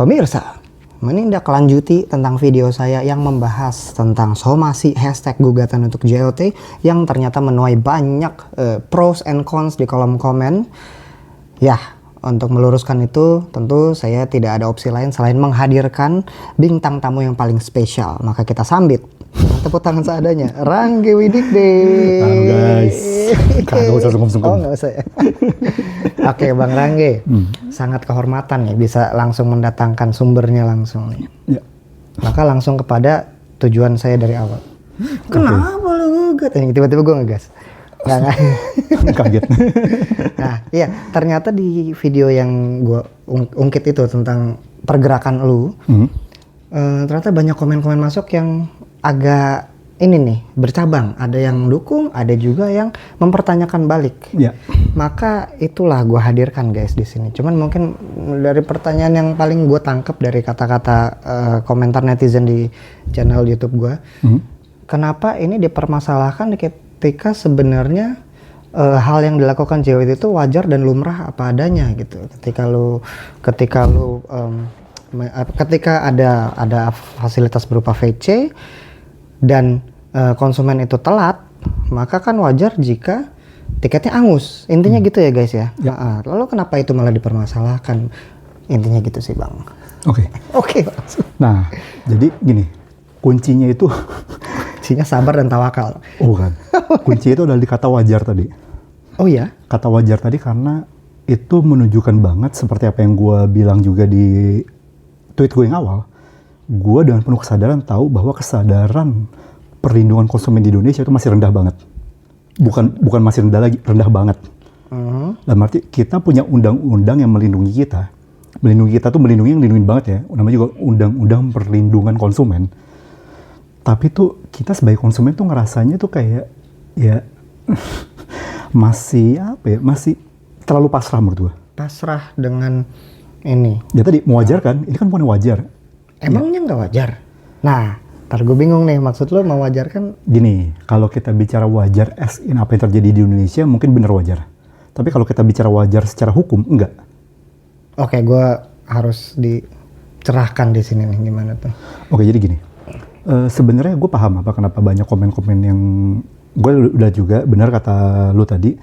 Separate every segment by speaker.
Speaker 1: Pemirsa, menindaklanjuti tentang video saya yang membahas tentang somasi hashtag gugatan untuk JOT yang ternyata menuai banyak pros and cons di kolom komen. Ya, untuk meluruskan itu tentu saya tidak ada opsi lain selain menghadirkan bintang tamu yang paling spesial. Maka kita sambit tepuk tangan seadanya, Rangge Widikde.
Speaker 2: Halo guys, kagak usah sungkem-sungkem.
Speaker 1: Oh nggak usah ya. Oke Bang Rangge, sangat kehormatan ya bisa langsung mendatangkan sumbernya langsung nih.
Speaker 2: Ya.
Speaker 1: Maka langsung kepada tujuan saya dari awal. Kenapa lu gugat? Tiba-tiba gue ngegas. Nggak.
Speaker 2: Kaget.
Speaker 1: Nah iya, ternyata di video yang gue ungkit itu tentang pergerakan lu, ternyata banyak komen-komen masuk yang agak ini nih bercabang, ada yang dukung, ada juga yang mempertanyakan balik.
Speaker 2: Ya.
Speaker 1: Maka itulah gue hadirkan guys di sini. Cuman mungkin dari pertanyaan yang paling gue tangkap dari kata-kata komentar netizen di channel YouTube gue, kenapa ini dipermasalahkan ketika sebenarnya hal yang dilakukan JOT itu wajar dan lumrah apa adanya gitu. Ketika ada fasilitas berupa VC dan konsumen itu telat, maka kan wajar jika tiketnya angus. Intinya gitu ya guys ya.
Speaker 2: Ya.
Speaker 1: Lalu kenapa itu malah dipermasalahkan? Intinya gitu sih Bang.
Speaker 2: Oke.
Speaker 1: Oke.
Speaker 2: Nah, jadi gini, kuncinya itu
Speaker 1: Kuncinya sabar dan tawakal.
Speaker 2: oh kan. Kuncinya itu adalah di kata wajar tadi.
Speaker 1: Oh ya?
Speaker 2: Kata wajar tadi karena itu menunjukkan banget seperti apa yang gue bilang juga di tweet gue yang awal. Gue dengan penuh kesadaran tahu bahwa kesadaran perlindungan konsumen di Indonesia itu masih rendah banget. Bukan masih rendah lagi, rendah banget. Dalam arti kita punya undang-undang yang melindungi kita. Melindungi kita tuh melindungi yang dilindungi banget ya. Namanya juga undang-undang perlindungan konsumen. Tapi tuh kita sebagai konsumen tuh ngerasanya tuh kayak ya masih masih terlalu pasrah menurut gue.
Speaker 1: Pasrah dengan ini.
Speaker 2: Ya tadi mewajarkan, ini kan bukan wajar.
Speaker 1: Emangnya nggak wajar? Nah, ntar gue bingung nih, maksud lo mewajarkan?
Speaker 2: Gini, kalau kita bicara wajar as in apa yang terjadi di Indonesia mungkin benar wajar. Tapi kalau kita bicara wajar secara hukum, enggak.
Speaker 1: Oke, gue harus dicerahkan di sini nih, gimana tuh?
Speaker 2: Oke, jadi gini. Sebenarnya gue paham kenapa banyak komen-komen yang gue udah juga benar kata lu tadi,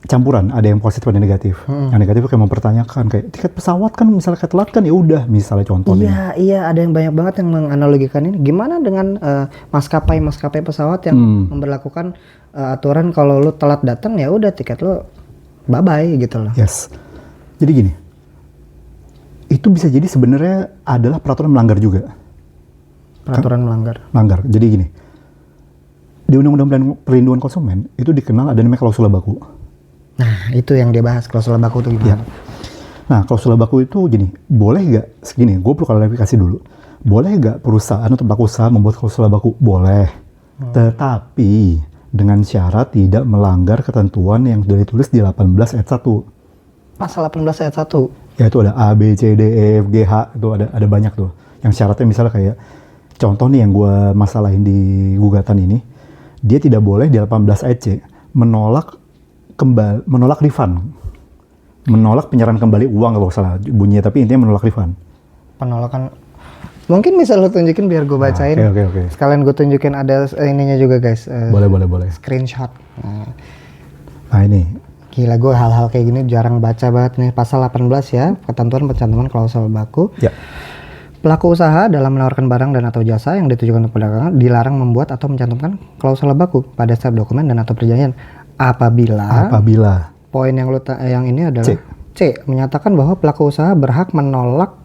Speaker 2: campuran, ada yang positif ada yang negatif. Yang negatif kayak mempertanyakan kayak tiket pesawat kan misalnya kayak telat kan ya udah, misalnya contohnya.
Speaker 1: Iya, ada yang banyak banget yang menganalogikan ini. Gimana dengan maskapai pesawat yang memberlakukan aturan kalau lu telat datang ya udah tiket lu bye-bye gitu loh.
Speaker 2: Yes. Jadi gini. Itu bisa jadi sebenarnya adalah peraturan melanggar juga.
Speaker 1: Peraturan melanggar.
Speaker 2: Jadi gini. Di Undang-Undang Perlindungan Konsumen itu dikenal ada namanya klausula baku.
Speaker 1: Nah, itu yang dia bahas, klausula baku itu gimana?
Speaker 2: Ya. Nah, klausula baku itu gini, boleh nggak, segini, gue perlu klarifikasi dulu. Boleh nggak perusahaan atau pelaku usaha membuat klausula baku? Boleh. Tetapi, dengan syarat tidak melanggar ketentuan yang sudah ditulis di 18 ayat 1.
Speaker 1: Pasal 18 ayat 1?
Speaker 2: Ya, itu ada A, B, C, D, E, F, G, H, itu ada banyak tuh. Yang syaratnya misalnya kayak, contoh nih yang gue masalahin di gugatan ini, dia tidak boleh di 18 ayat C, menolak refund, menolak penyerahan kembali uang kalau salah bunyinya, tapi intinya menolak refund.
Speaker 1: Penolakan, mungkin bisa lo tunjukin biar gue bacain.
Speaker 2: Oke.
Speaker 1: Sekalian gue tunjukin ada ininya juga guys.
Speaker 2: Boleh.
Speaker 1: Screenshot.
Speaker 2: Nah ini.
Speaker 1: Gila, gue hal-hal kayak gini jarang baca banget nih. Pasal 18 ya, ketentuan pencantuman klausul baku.
Speaker 2: Ya.
Speaker 1: Pelaku usaha dalam menawarkan barang dan atau jasa yang ditujukan untuk perdagangan dilarang membuat atau mencantumkan klausul baku pada setiap dokumen dan atau perjanjian. Apabila poin yang yang ini adalah C menyatakan bahwa pelaku usaha berhak menolak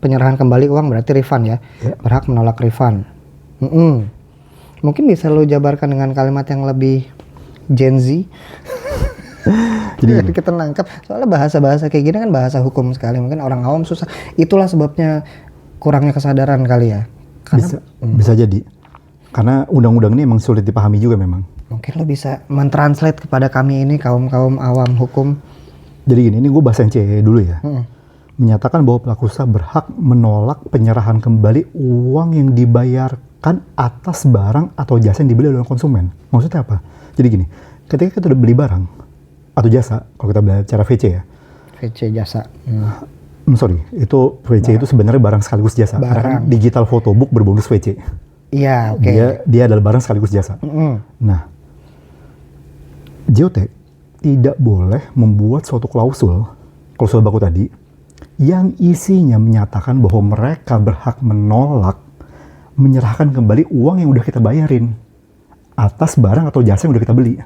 Speaker 1: penyerahan kembali uang, berarti refund ya. Berhak menolak refund. Mungkin bisa lo jabarkan dengan kalimat yang lebih Gen Z. Jadi kita nangkap, soalnya bahasa-bahasa kayak gini kan bahasa hukum sekali, mungkin orang awam susah. Itulah sebabnya kurangnya kesadaran kali ya. Karena,
Speaker 2: bisa jadi. Karena undang-undang ini emang sulit dipahami juga memang.
Speaker 1: Mungkin lo bisa mentranslate kepada kami ini kaum awam hukum.
Speaker 2: Jadi gini, ini gue bahasa yang C dulu ya. Menyatakan bahwa pelaku usaha berhak menolak penyerahan kembali uang yang dibayarkan atas barang atau jasa yang dibeli oleh konsumen. Maksudnya apa? Jadi gini, ketika kita udah beli barang atau jasa, kalau kita bicara VC ya.
Speaker 1: VC jasa.
Speaker 2: Sorry, itu VC itu sebenarnya barang sekaligus jasa. Karena kan digital photobook berbonus VC.
Speaker 1: Iya, oke.
Speaker 2: Dia adalah barang sekaligus jasa. Nah, JOT tidak boleh membuat suatu klausul baku tadi, yang isinya menyatakan bahwa mereka berhak menolak menyerahkan kembali uang yang udah kita bayarin atas barang atau jasa yang udah kita beli.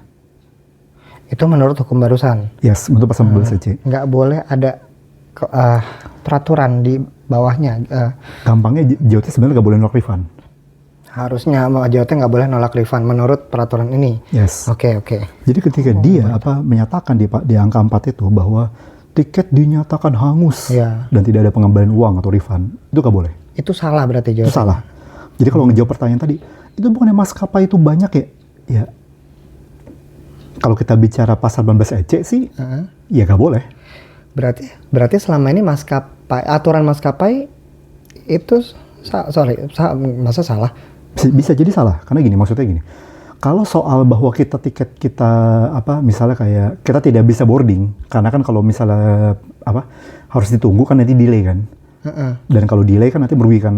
Speaker 1: Itu menurut hukum barusan?
Speaker 2: Yes, menurut pasal 14 VC.
Speaker 1: Nggak boleh ada peraturan di bawahnya.
Speaker 2: Gampangnya JOT sebenarnya nggak boleh nolak refund.
Speaker 1: Harusnya JOT nggak boleh nolak refund menurut peraturan ini.
Speaker 2: Yes.
Speaker 1: Oke.
Speaker 2: Jadi ketika dia menyatakan di angka 4 itu bahwa tiket dinyatakan hangus dan tidak ada pengembalian uang atau refund, itu nggak boleh.
Speaker 1: Itu salah berarti JOT?
Speaker 2: Itu salah. Jadi kalau ngejawab pertanyaan tadi, itu bukannya maskapai itu banyak ya? Ya, kalau kita bicara pasal 18 EC sih, ya nggak boleh.
Speaker 1: Berarti selama ini aturan maskapai itu masa salah?
Speaker 2: Bisa jadi salah, karena gini, maksudnya gini. Kalau soal bahwa tiket kita misalnya kayak kita tidak bisa boarding, karena kan kalau misalnya harus ditunggu kan nanti delay kan. Dan kalau delay kan nanti merugikan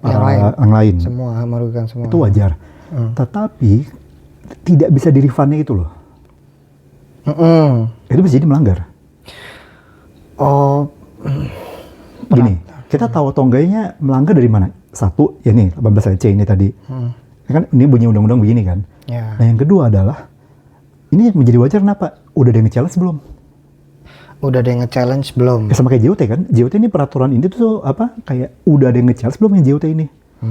Speaker 2: yang lain.
Speaker 1: Semua merugikan semua.
Speaker 2: Itu wajar. Tetapi tidak bisa di refundnya itu loh. Itu bisa jadi melanggar. Gini, kita tahu atau enggaknya melanggar dari mana? Satu, ya nih 18 EC ini tadi. Kan ini bunyi undang-undang begini kan.
Speaker 1: Yeah.
Speaker 2: Nah yang kedua adalah, ini menjadi wajar kenapa? Udah ada yang nge-challenge belum?
Speaker 1: Udah ada yang nge-challenge belum?
Speaker 2: Ya sama kayak JOT kan. JOT ini peraturan ini tuh kayak udah ada yang nge-challenge belum yang JOT ini?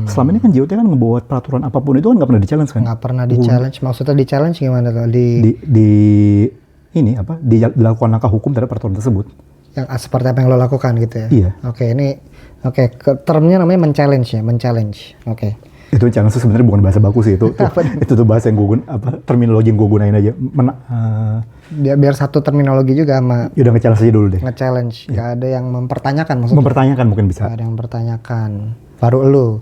Speaker 2: Selama ini kan JOT kan ngebuat peraturan apapun itu kan nggak pernah di-challenge kan?
Speaker 1: Nggak pernah di-challenge. Maksudnya di-challenge gimana tuh?
Speaker 2: Dilakukan langkah hukum terhadap peraturan tersebut.
Speaker 1: Yang seperti apa yang lo lakukan gitu ya?
Speaker 2: Iya.
Speaker 1: Oke, termnya namanya men-challenge ya, men-challenge. Oke.
Speaker 2: Itu challenge sebenarnya bukan bahasa baku sih itu. Itu tuh bahasa yang terminologi yang gue gunain aja.
Speaker 1: Biar satu terminologi juga sama.
Speaker 2: Ya udah nge-challenge aja dulu deh.
Speaker 1: Nge-challenge, nggak ada yang mempertanyakan maksudnya.
Speaker 2: Mempertanyakan mungkin bisa.
Speaker 1: Nggak ada yang mempertanyakan. Baru lu.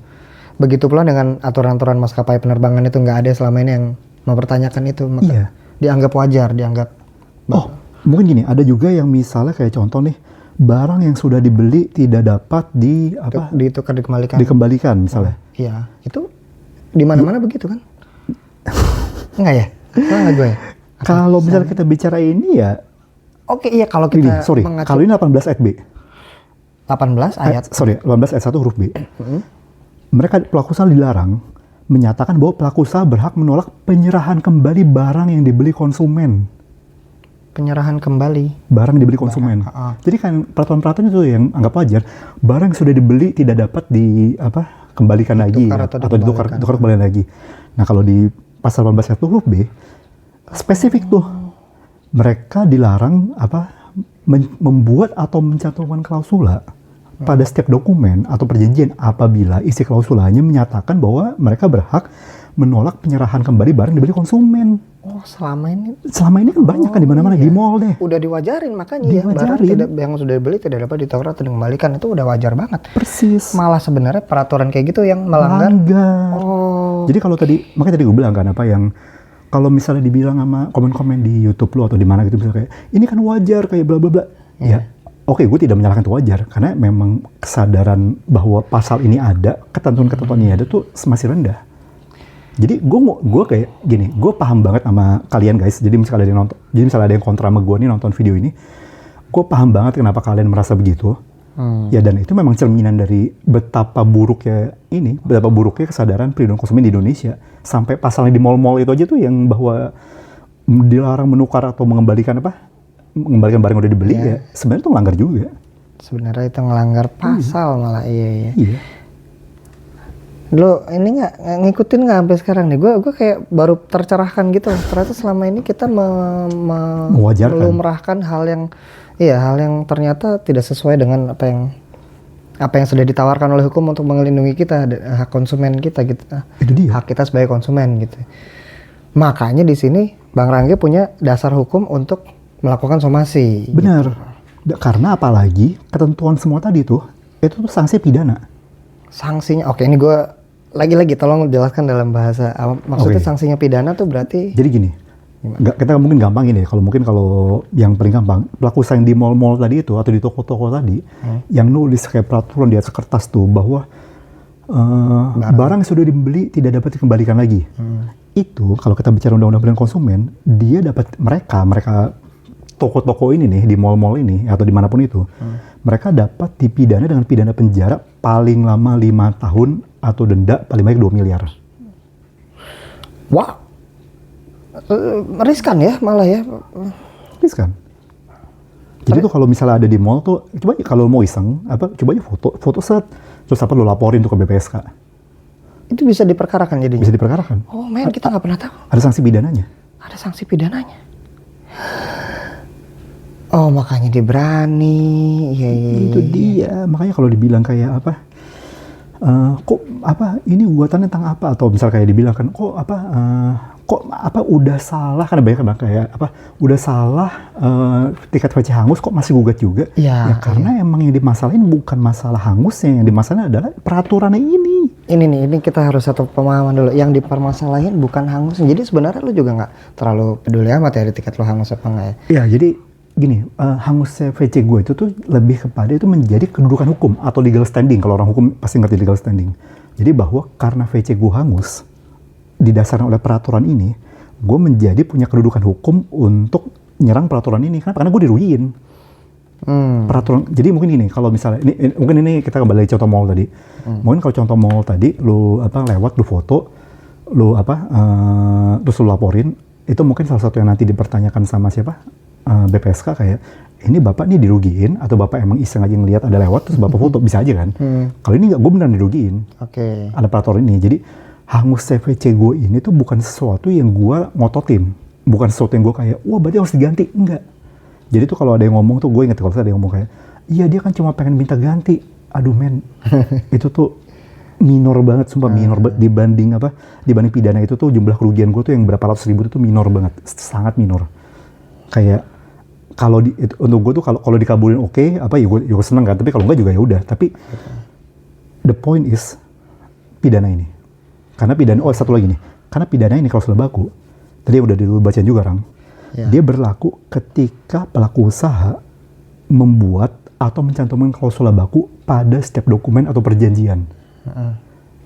Speaker 1: Begitu pula dengan aturan-aturan maskapai penerbangan itu nggak ada selama ini yang mempertanyakan itu. Maka dianggap wajar,
Speaker 2: Mungkin gini, ada juga yang misalnya kayak contoh nih, barang yang sudah dibeli tidak dapat dikembalikan misalnya.
Speaker 1: Iya, itu di mana-mana begitu kan? Enggak ya? Salah nggak gue?
Speaker 2: Kalau misalnya kita bicara ini ya.
Speaker 1: Oke, iya kalau kita
Speaker 2: kalau ini 18 ayat B.
Speaker 1: 18 ayat.
Speaker 2: 18 ayat 1 huruf B. Mereka pelaku usaha dilarang menyatakan bahwa pelaku usaha berhak menolak penyerahan kembali barang yang dibeli konsumen.
Speaker 1: Penyerahan kembali
Speaker 2: barang dibeli konsumen. Jadi kan peraturan-peraturan itu yang anggap wajar, barang yang sudah dibeli tidak dapat kembalikan lagi atau ditukar kembali lagi. Nah, kalau di pasal 18 ayat huruf B spesifik tuh mereka dilarang membuat atau mencantumkan klausula pada setiap dokumen atau perjanjian apabila isi klausulanya menyatakan bahwa mereka berhak menolak penyerahan kembali barang dibeli konsumen.
Speaker 1: Oh, selama ini
Speaker 2: kan banyak kan di mana-mana di mall deh.
Speaker 1: Udah diwajarin makanya barang yang sudah dibeli tidak dapat ditukar atau dikembalikan, itu udah wajar banget.
Speaker 2: Persis.
Speaker 1: Malah sebenarnya peraturan kayak gitu yang melanggar.
Speaker 2: Jadi kalau makanya tadi gue bilang kan kalau misalnya dibilang sama komen-komen di YouTube lo atau di mana gitu misalnya kayak ini kan wajar kayak bla bla bla. Ya. Oke, gue tidak menyalahkan itu wajar karena memang kesadaran bahwa pasal ini ada, ketentuan-ketentuan ini ada tuh masih rendah. Jadi gue kayak gini, gue paham banget sama kalian guys. Jadi misalnya ada yang kontra sama gue nih nonton video ini, gue paham banget kenapa kalian merasa begitu. Ya dan itu memang cerminan dari betapa buruknya kesadaran perlindungan konsumen di Indonesia. Sampai pasalnya di mall-mall itu aja tuh yang bahwa dilarang menukar atau mengembalikan barang yang udah dibeli ya sebenarnya itu ngelanggar juga.
Speaker 1: Sebenarnya itu ngelanggar pasal malah iya. Lo ini ngikutin nggak sampai sekarang nih? Gue kayak baru tercerahkan gitu. Ternyata selama ini kita melumrahkan hal yang ternyata tidak sesuai dengan apa yang sudah ditawarkan oleh hukum untuk melindungi kita, hak konsumen kita gitu.
Speaker 2: Itu dia.
Speaker 1: Hak kita sebagai konsumen gitu. Makanya di sini Bang Rangge punya dasar hukum untuk melakukan somasi.
Speaker 2: Benar.
Speaker 1: Gitu.
Speaker 2: Karena apalagi ketentuan semua tadi itu tuh sanksi pidana. Sanksinya,
Speaker 1: oke ini gue lagi-lagi tolong jelaskan dalam bahasa. Maksudnya sanksinya pidana tuh berarti?
Speaker 2: Jadi gini, Nggak, kita mungkin gampang ini. Kalau yang paling gampang, pelaku usaha yang di mall-mall tadi itu atau di toko-toko tadi, yang nulis kayak peraturan di atas kertas tuh bahwa barang yang sudah dibeli tidak dapat dikembalikan lagi. Itu kalau kita bicara undang-undang perlindungan konsumen, dia dapat mereka toko-toko ini nih di mall-mall ini atau dimanapun itu, mereka dapat dipidana dengan pidana penjara paling lama 5 tahun atau denda paling banyak 2 miliar.
Speaker 1: Wah, riskan ya malah ya.
Speaker 2: Riskan. Jadi tuh kalau misalnya ada di mall tuh, coba kalau mau iseng, coba aja foto set, terus lo laporin tuh ke BPSK.
Speaker 1: Itu bisa diperkarakan jadinya?
Speaker 2: Bisa diperkarakan.
Speaker 1: Oh men, kita nggak pernah tahu.
Speaker 2: Ada sanksi pidananya.
Speaker 1: Ada sanksi pidananya. Oh makanya dia berani. Iya.
Speaker 2: Itu dia. Makanya kalau dibilang kayak ini buatannya tentang apa, atau misal kayak dibilang kan udah salah, kan banyak kan kayak udah salah tiket VC hangus kok masih gugat juga. Ya karena emang yang dimasalahin bukan masalah hangusnya, yang dimasalahin adalah peraturannya ini.
Speaker 1: Ini kita harus satu pemahaman dulu. Yang dipermasalahin bukan hangus. Jadi sebenarnya lu juga nggak terlalu peduli amat ya tiket lu hangus apa enggak ya?
Speaker 2: Ya jadi gini, hangusnya VC gue itu tuh lebih kepada itu menjadi kedudukan hukum atau legal standing. Kalau orang hukum pasti ngerti legal standing. Jadi bahwa karena VC gue hangus, didasarkan oleh peraturan ini, gue menjadi punya kedudukan hukum untuk nyerang peraturan ini. Karena gue dirugiin. Peraturan. Jadi mungkin ini, kalau misalnya mungkin ini kita kembali contoh mall tadi. Mungkin kalau contoh mall tadi, lu lewat, lu foto, lu terus lu laporin, itu mungkin salah satu yang nanti dipertanyakan sama siapa? BPSK kayak, ini bapak nih dirugiin atau bapak emang iseng aja ngeliat ada lewat terus bapak foto, bisa aja kan? Kalau ini nggak, gue beneran dirugiin. Ada peraturan ini. Jadi hangus CVC gue ini tuh bukan sesuatu yang gue ngototin, bukan sesuatu yang gue kayak wah berarti harus diganti, enggak. Jadi tuh kalau ada yang ngomong tuh, gue inget kalau ada yang ngomong kayak iya dia kan cuma pengen minta ganti. Aduh men, itu tuh minor banget, sumpah minor banget dibanding pidana. Itu tuh jumlah kerugian gue tuh yang berapa ratus ribu itu tuh minor banget, sangat minor. Kayak kalau untuk gue tuh kalau dikabulin ya gue seneng kan, tapi kalau enggak juga ya udah. Tapi the point is pidana ini, karena pidana satu lagi nih, karena pidana ini klausul baku tadi udah dibacain juga Rang, dia berlaku ketika pelaku usaha membuat atau mencantumkan klausul baku pada setiap dokumen atau perjanjian.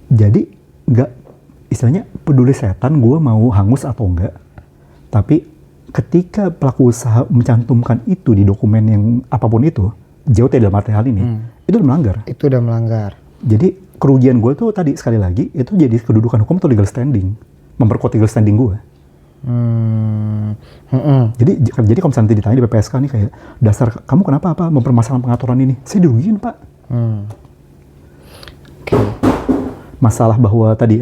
Speaker 2: Jadi nggak, istilahnya peduli setan gue mau hangus atau enggak, tapi ketika pelaku usaha mencantumkan itu di dokumen yang apapun itu, JOT dalam arti hal ini, itu udah melanggar. Itu udah melanggar. Jadi kerugian gue tuh tadi sekali lagi, itu jadi kedudukan hukum atau legal standing. Memperkuat legal standing gue. Jadi kalau misalnya nanti ditanya di PPSK nih kayak, dasar kamu kenapa mempermasalahkan pengaturan ini? Saya dirugiin Pak. Masalah bahwa tadi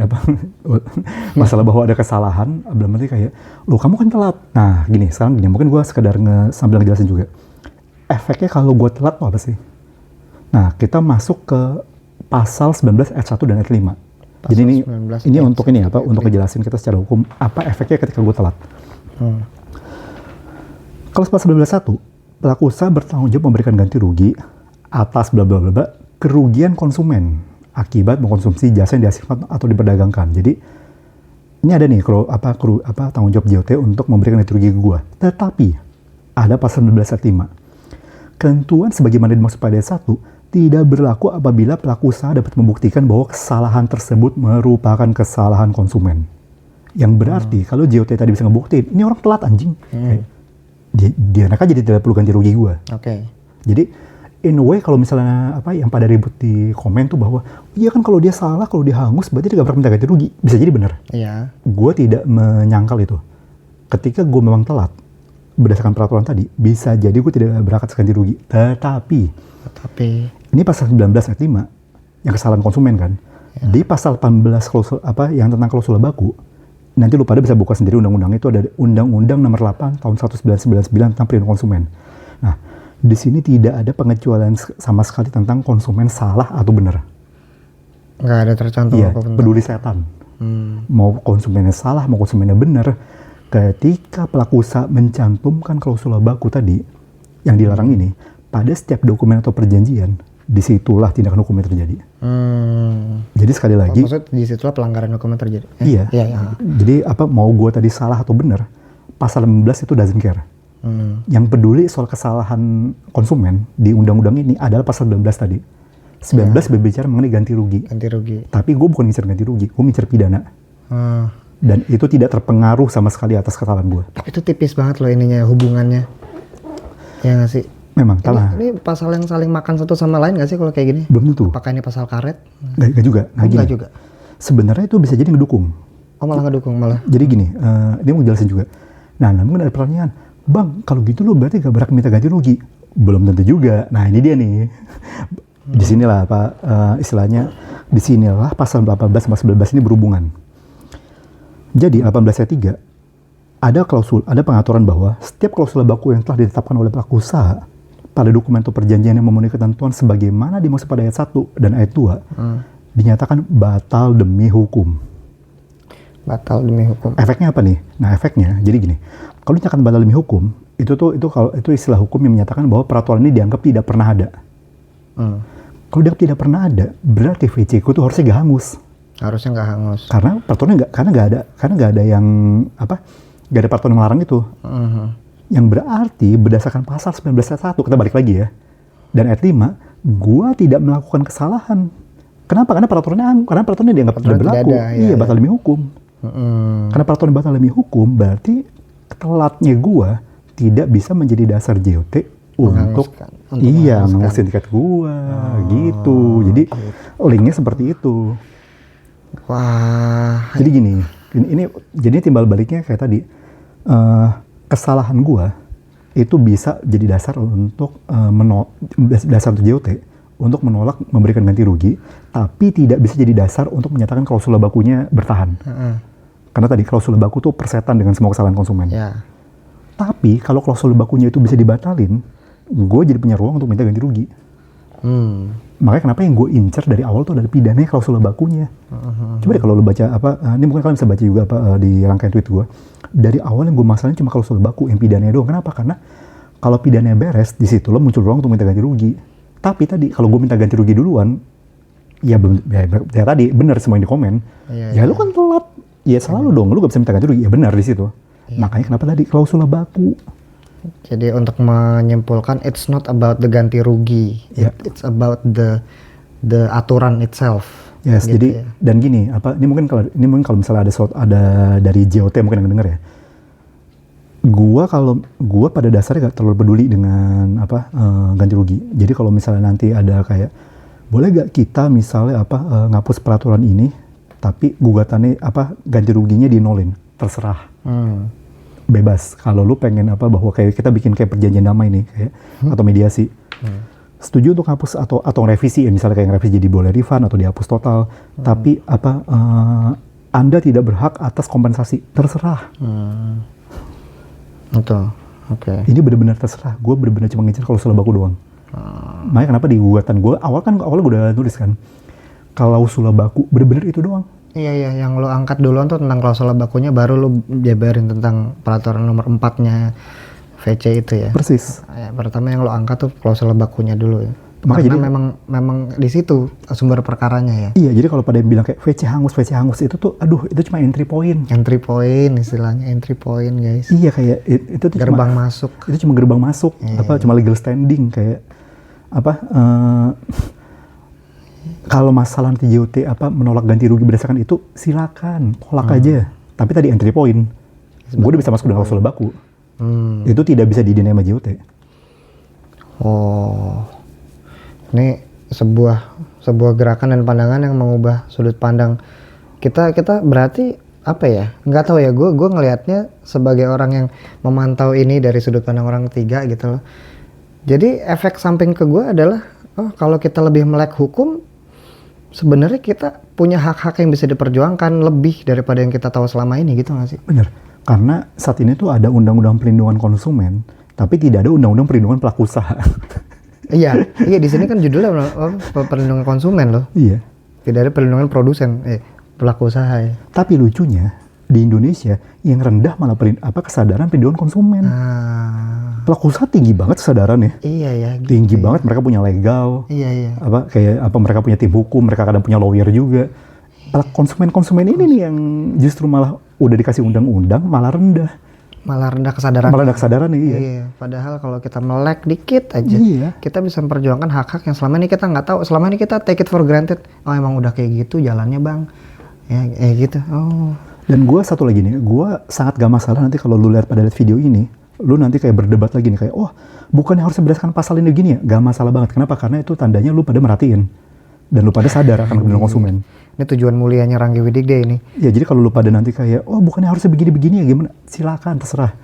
Speaker 2: masalah bahwa ada kesalahan, belum nanti kayak, loh kamu kan telat. Nah gini, sekarang gini, mungkin gue sekedar sambil ngejelasin juga. Efeknya kalau gue telat tuh apa sih? Nah kita masuk ke pasal 19 ayat 1 dan ayat 5. Jadi ini untuk ini untuk ngejelasin kita secara hukum, apa efeknya ketika gue telat. Kalau pasal 19.1, pelaku usaha bertanggung jawab memberikan ganti rugi atas bla bla bla kerugian konsumen akibat mengkonsumsi jasa yang dihasilkan atau diperdagangkan. Jadi ini ada nih tanggung jawab JOT untuk memberikan ganti rugi ke gua. Tetapi ada pasal 19 ayat 5. Ketentuan sebagaimana dimaksud pada ayat 1 tidak berlaku apabila pelaku usaha dapat membuktikan bahwa kesalahan tersebut merupakan kesalahan konsumen. Yang berarti kalau JOT tadi bisa ngebuktiin, ini orang telat anjing. Mereka jadi tidak perlu ganti rugi gua. Jadi in a way kalau misalnya yang pada ribut di komen tuh bahwa iya kan kalau dia salah, kalau dia hangus berarti dia gak berhak minta ganti rugi. Bisa jadi benar. Iya. Gue tidak menyangkal itu. Ketika gue memang telat berdasarkan peraturan tadi, bisa jadi gue tidak berhak atas ganti rugi. Tetapi ini pasal 19 ayat 5 yang kesalahan konsumen kan. Di pasal 18 klausul yang tentang klausul baku, nanti lu pada bisa buka sendiri undang-undang itu, ada Undang-Undang Nomor 8 tahun 1999 tentang perlindungan konsumen. Nah, di sini tidak ada pengecualian sama sekali tentang konsumen salah atau benar. Nggak ada tercantum apa-apa. Peduli setan. Mau konsumennya salah, mau konsumennya benar. Ketika pelaku usaha mencantumkan klausul baku tadi, yang dilarang ini, pada setiap dokumen atau perjanjian, disitulah tindakan hukumnya terjadi. Jadi sekali lagi. Maksud disitulah pelanggaran hukumnya terjadi? Iya. Jadi mau gue tadi salah atau benar, pasal 15 itu doesn't care. Yang peduli soal kesalahan konsumen di undang-undang ini adalah pasal 19 tadi. 19 berbicara mengenai ganti rugi.
Speaker 1: Ganti rugi.
Speaker 2: Tapi gue bukan ngincer ganti rugi, gue ngincer pidana. Dan itu tidak terpengaruh sama sekali atas kesalahan gue.
Speaker 1: Tapi itu tipis banget loh ininya, hubungannya. Ya nggak sih?
Speaker 2: Memang, salah.
Speaker 1: Ini pasal yang saling makan satu sama lain nggak sih kalau kayak gini?
Speaker 2: Belum tentu.
Speaker 1: Apakah ini pasal karet?
Speaker 2: Nggak juga.
Speaker 1: Nggak juga.
Speaker 2: Sebenarnya itu bisa jadi ngedukung.
Speaker 1: Oh malah ngedukung malah.
Speaker 2: Jadi gini, dia mau jelasin juga. Nah, namun ada pertanyaan, Bang, kalau gitu lo berarti gak berhak minta ganti rugi? Belum tentu juga. Nah, ini dia nih. Di sinilah istilahnya, di sinilah pasal 18 sama 19 ini berhubungan. Jadi 18 ayat 3 ada pengaturan bahwa setiap klausul baku yang telah ditetapkan oleh pelaku usaha pada dokumen atau perjanjian yang memenuhi ketentuan sebagaimana dimaksud pada ayat 1 dan ayat 2 dinyatakan batal demi hukum.
Speaker 1: Batal demi hukum.
Speaker 2: Efeknya apa nih? Nah, efeknya jadi gini. Kalau dinyatakan batal demi hukum, itu istilah hukum yang menyatakan bahwa peraturan ini dianggap tidak pernah ada. Kalau dianggap tidak pernah ada, berarti VC ku tuh harusnya gak hangus.
Speaker 1: Harusnya nggak hangus.
Speaker 2: Karena peraturannya nggak ada yang nggak ada peraturan yang melarang itu. Yang berarti berdasarkan pasal 19 ayat 1, kita balik lagi ya. Dan ayat 5, gua tidak melakukan kesalahan. Kenapa? Karena peraturannya dianggap tidak berlaku. Iya, batal demi hukum. Karena peraturan batal demi hukum berarti telatnya gua tidak bisa menjadi dasar JOT untuk menganguskan tiket gua gitu. Jadi linknya seperti itu.
Speaker 1: Wah.
Speaker 2: Jadi gini, ini jadi timbal baliknya kayak tadi, kesalahan gua itu bisa jadi dasar untuk dasar untuk JOT untuk menolak memberikan ganti rugi, tapi tidak bisa jadi dasar untuk menyatakan klausul bakunya bertahan. Karena tadi klausul baku tuh persetan dengan semua kesalahan konsumen.
Speaker 1: Ya.
Speaker 2: Tapi kalau klausul bakunya itu bisa dibatalin, gue jadi punya ruang untuk minta ganti rugi. Makanya kenapa yang gue incer dari awal tuh adalah pidananya klausul bakunya. Coba deh kalau lo baca ini mungkin kalian bisa baca juga di rangkaian tweet gue. Dari awal yang gue masalahin cuma klausul baku, yang pidananya doang. Kenapa? Karena kalau pidananya beres, di situ lo muncul ruang untuk minta ganti rugi. Tapi tadi kalau gue minta ganti rugi duluan, ya tadi benar semua yang di komen. Ya lo kan telat. Ya selalu dong, lu gak bisa minta ganti rugi. Ya benar di situ. Makanya kenapa tadi klausul baku.
Speaker 1: Jadi untuk menyimpulkan, it's not about the ganti rugi, it's about the aturan itself.
Speaker 2: Yes, gitu jadi ya. Dan gini, ini mungkin kalau misalnya ada dari JOT mungkin yang denger ya. Gua pada dasarnya gak terlalu peduli dengan ganti rugi. Jadi kalau misalnya nanti ada kayak, boleh gak kita misalnya ngapus peraturan ini, tapi gugatannya ganti ruginya dinolin, terserah. Bebas. Kalau lu pengen bahwa kayak kita bikin kayak perjanjian damai nih kayak atau mediasi. Setuju untuk hapus atau revisi ya, misalnya kayak revisi jadi boleh refund atau dihapus total. Tapi Anda tidak berhak atas kompensasi, terserah.
Speaker 1: Betul. Oke.
Speaker 2: Ini benar-benar terserah. Gue benar-benar cuma ngincer kalau klausul baku doang. Makanya kenapa di gugatan gue awalnya gue udah tulis kan. Klausul baku benar-benar itu doang.
Speaker 1: Iya, yang lo angkat duluan tuh tentang klausul bakunya, baru lo jabarin tentang peraturan nomor 4-nya VC itu ya.
Speaker 2: Persis.
Speaker 1: Ya, pertama yang lo angkat tuh klausul bakunya dulu ya.
Speaker 2: Makanya
Speaker 1: jadi memang di situ sumber perkaranya ya.
Speaker 2: Iya, jadi kalau pada yang bilang kayak VC hangus itu tuh, aduh itu cuma entry point.
Speaker 1: Entry point istilahnya, entry point guys.
Speaker 2: Iya kayak itu tuh
Speaker 1: gerbang masuk.
Speaker 2: Itu cuma gerbang masuk, cuma legal standing kayak kalau masalah nanti JOT menolak ganti rugi berdasarkan itu silakan tolak aja. Tapi tadi entry point, gue udah bisa masuk dengan klausul baku. Itu tidak bisa didinai sama JOT.
Speaker 1: Oh, ini sebuah gerakan dan pandangan yang mengubah sudut pandang kita berarti apa ya? Nggak tahu ya. Gue ngelihatnya sebagai orang yang memantau ini dari sudut pandang orang ketiga gitu loh. Jadi efek samping ke gue adalah, kalau kita lebih melek hukum, sebenarnya kita punya hak-hak yang bisa diperjuangkan lebih daripada yang kita tahu selama ini gitu nggak sih?
Speaker 2: Bener, karena saat ini tuh ada undang-undang perlindungan konsumen, tapi tidak ada undang-undang perlindungan pelaku usaha.
Speaker 1: Iya, di sini kan judulnya perlindungan konsumen loh. Iya. Tidak ada perlindungan produsen, pelaku usaha ya.
Speaker 2: Tapi lucunya di Indonesia yang rendah malah kesadaran perlindungan konsumen. Pelaku usaha tinggi banget kesadarannya.
Speaker 1: Iya ya.
Speaker 2: Tinggi banget, mereka punya legal.
Speaker 1: Iya.
Speaker 2: Mereka punya tim hukum, mereka kadang punya lawyer juga. Konsumen ini nih yang justru malah udah dikasih undang-undang malah rendah.
Speaker 1: Malah rendah kesadaran.
Speaker 2: Malah rendah kesadaran nih.
Speaker 1: Iya. Padahal kalau kita melek dikit aja, kita bisa memperjuangkan hak-hak yang selama ini kita nggak tahu. Selama ini kita take it for granted. Oh emang udah kayak gitu jalannya bang. Ya gitu. Oh.
Speaker 2: Dan gue satu lagi nih, gue sangat gak masalah nanti kalau lu lihat video ini, lu nanti kayak berdebat lagi nih kayak, oh bukannya harus berdasarkan pasal ini gini ya? Gak masalah banget. Kenapa? Karena itu tandanya lu pada merhatiin dan lu pada sadar akan kebenaran konsumen.
Speaker 1: Ini tujuan mulianya Ranggi Widigde ini.
Speaker 2: Ya jadi kalau lu pada nanti kayak, oh bukannya harusnya begini-begini ya gimana? Silakan, terserah.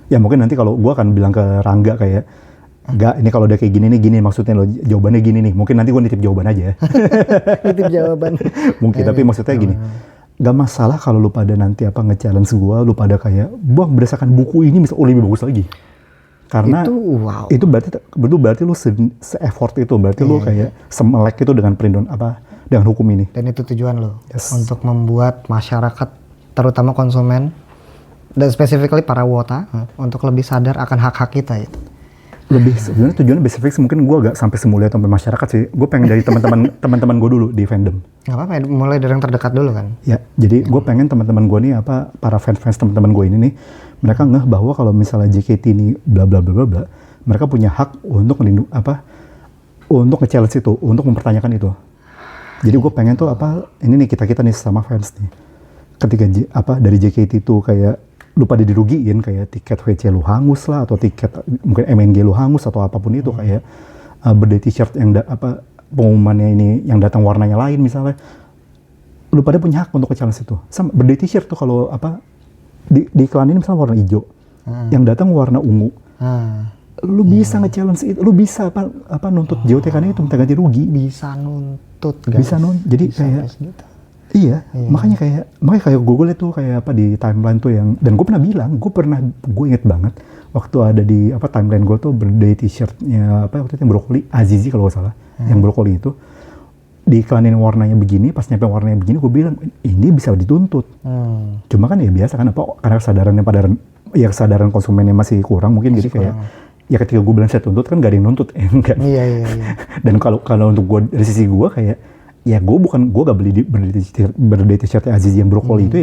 Speaker 2: Ya mungkin nanti kalau gue akan bilang ke Rangga kayak, enggak, ini kalau udah kayak gini nih, gini maksudnya lo jawabannya gini nih. Mungkin nanti gue nitip jawaban aja.
Speaker 1: Nitip jawaban.
Speaker 2: Mungkin, tapi maksudnya gini. Gak masalah kalau lu pada nanti nge-challenge gue, lu pada kayak, bang berdasarkan buku ini bisa lebih bagus lagi. Karena itu berarti lu se-effort itu, berarti lu kayak semelek itu dengan perlindungan dengan hukum ini.
Speaker 1: Dan itu tujuan lo, untuk membuat masyarakat, terutama konsumen, dan specifically para wota, untuk lebih sadar akan hak-hak kita itu.
Speaker 2: Lebih sebenarnya tujuannya lebih spesifik, mungkin gue agak sampai semulia sampai masyarakat sih. Gue pengen dari teman-teman gue dulu di fandom.
Speaker 1: Gak apa-apa, mulai dari yang terdekat dulu kan.
Speaker 2: Ya, jadi gue pengen teman-teman gue nih para fans teman-teman gue ini nih, mereka ngeh bahwa kalau misalnya JKT ini bla bla bla bla bla, mereka punya hak untuk untuk nge-challenge itu, untuk mempertanyakan itu. Jadi gue pengen tuh ini nih kita nih sama fans nih, ketika dari JKT itu kayak lu pada dirugiin kayak tiket WC lu hangus lah, atau tiket mungkin MNG lu hangus atau apapun itu, kayak birthday t-shirt yang pengumumannya ini yang datang warnanya lain misalnya, lu pada punya hak untuk ke-challenge itu. Sama birthday t-shirt tuh kalau di iklan ini misalnya warna hijau, yang datang warna ungu, lu bisa nge-challenge itu, lu bisa nuntut JOTK-nya itu minta ganti rugi.
Speaker 1: Bisa nuntut guys.
Speaker 2: Bisa jadi bisa kayak Iya, makanya kayak Google itu kayak di timeline tuh yang, dan gue inget banget waktu ada di timeline gue tuh birthday t-shirtnya waktu itu yang brokoli Azizi kalau gak salah, yang brokoli itu diiklanin warnanya begini, pas nyampe warnanya begini gue bilang ini bisa dituntut. Cuma kan ya biasa kan karena kesadaran konsumennya masih kurang mungkin, jadi kayak ya ketika gue bilang saya tuntut kan gak ada yang nuntut kan.
Speaker 1: Iya.
Speaker 2: Dan kalau untuk gue dari sisi gue kayak, ya gue gak beli birthday t-shirt Azizi yang brokoli itu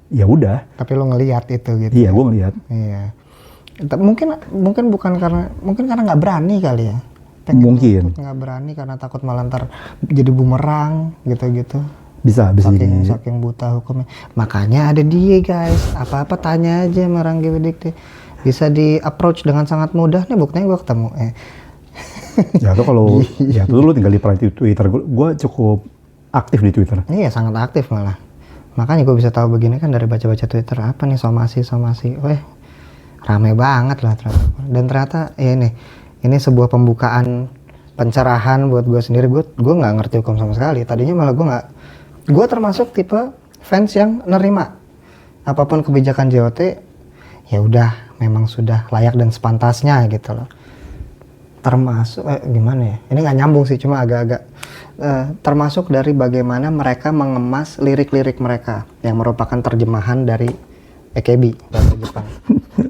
Speaker 2: ya udah.
Speaker 1: Tapi lo ngelihat itu gitu.
Speaker 2: Iya, gue ngelihat.
Speaker 1: Iya. Mungkin karena nggak berani kali ya.
Speaker 2: Mungkin.
Speaker 1: Nggak berani karena takut malah ntar jadi bumerang gitu.
Speaker 2: Bisa jadi.
Speaker 1: Saking buta hukumnya. Makanya ada dia guys. Apa-apa tanya aja sama Ranggi Widigde. Bisa di approach dengan sangat mudah. Nih buktinya gue ketemu.
Speaker 2: Ya tuh kalau ya tuh lu tinggal di Twitter, gue cukup aktif di Twitter.
Speaker 1: Iya sangat aktif malah. Makanya gue bisa tahu begini kan dari baca-baca Twitter, apa nih somasi. Rame banget lah ternyata. Dan ternyata ya ini sebuah pembukaan pencerahan buat gue sendiri. Gue nggak ngerti hukum sama sekali. Tadinya malah gue termasuk tipe fans yang nerima apapun kebijakan JOT, ya udah memang sudah layak dan sepantasnya gitu loh. Termasuk gimana ya, ini nggak nyambung sih, cuma agak-agak termasuk dari bagaimana mereka mengemas lirik-lirik mereka yang merupakan terjemahan dari AKB bahasa Jepang.